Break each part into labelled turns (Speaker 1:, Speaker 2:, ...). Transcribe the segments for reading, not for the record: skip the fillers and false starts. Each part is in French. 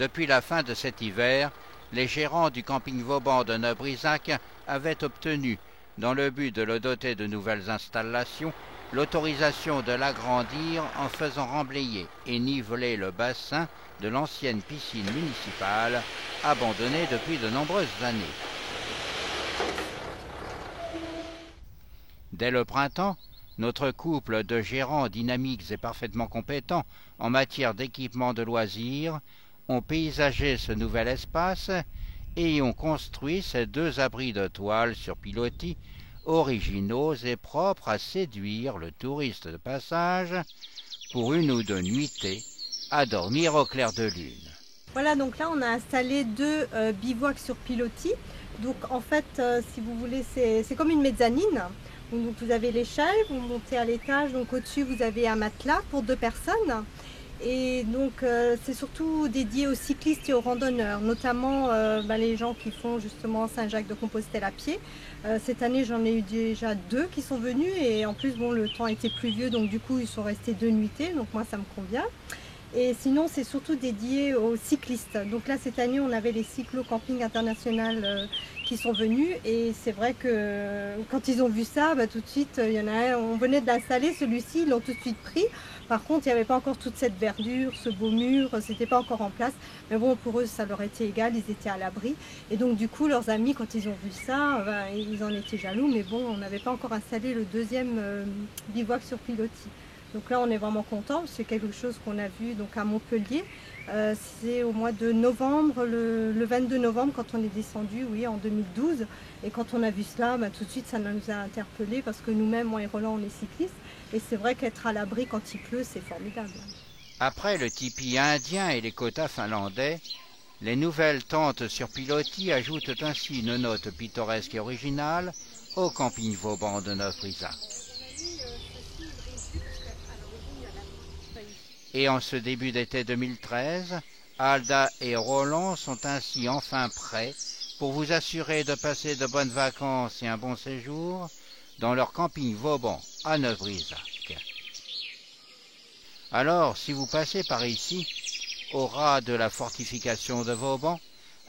Speaker 1: Depuis la fin de cet hiver, les gérants du camping Vauban de Neuf-Brisach avaient obtenu, dans le but de le doter de nouvelles installations, l'autorisation de l'agrandir en faisant remblayer et niveler le bassin de l'ancienne piscine municipale, abandonnée depuis de nombreuses années. Dès le printemps, notre couple de gérants dynamiques et parfaitement compétents en matière d'équipement de loisirs ont paysagé ce nouvel espace et y ont construit ces 2 abris de toile sur pilotis originaux et propres à séduire le touriste de passage pour 1 ou 2 nuitées à dormir au clair de lune.
Speaker 2: Voilà, donc là on a installé 2 bivouacs sur pilotis. Donc en fait, si vous voulez, c'est comme une mezzanine. Donc vous avez l'échelle, vous montez à l'étage, donc au-dessus vous avez un matelas pour 2 personnes. Et donc c'est surtout dédié aux cyclistes et aux randonneurs, notamment les gens qui font justement Saint-Jacques-de-Compostelle à pied. Cette année j'en ai eu déjà 2 qui sont venus et en plus bon, le temps était pluvieux, donc du coup ils sont restés 2 nuitées, donc moi ça me convient. Et sinon c'est surtout dédié aux cyclistes. Donc là cette année on avait les cyclo-camping international qui sont venus et c'est vrai que quand ils ont vu ça, tout de suite il y en a un, on venait d'installer celui-ci, ils l'ont tout de suite pris. Par contre il n'y avait pas encore toute cette verdure, ce beau mur, c'était pas encore en place. Mais bon, pour eux ça leur était égal, ils étaient à l'abri. Et donc du coup leurs amis quand ils ont vu ça, ils en étaient jaloux. Mais bon, on n'avait pas encore installé le 2e bivouac sur pilotis. Donc là, on est vraiment content, c'est quelque chose qu'on a vu donc à Montpellier. C'est au mois de novembre, le 22 novembre, quand on est descendu, oui, en 2012. Et quand on a vu cela, tout de suite, ça nous a interpellés parce que nous-mêmes, moi et Roland, on est cyclistes. Et c'est vrai qu'être à l'abri quand il pleut, c'est formidable.
Speaker 1: Après le tipi indien et les quotas finlandais, les nouvelles tentes sur pilotis ajoutent ainsi une note pittoresque et originale au camping Vauban de Neuf-Brisach. Et en ce début d'été 2013, Alda et Roland sont ainsi enfin prêts pour vous assurer de passer de bonnes vacances et un bon séjour dans leur camping Vauban à Neuf-Brisach. Alors, si vous passez par ici, au ras de la fortification de Vauban,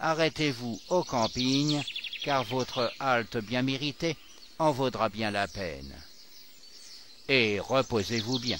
Speaker 1: arrêtez-vous au camping, car votre halte bien méritée en vaudra bien la peine. Et reposez-vous bien.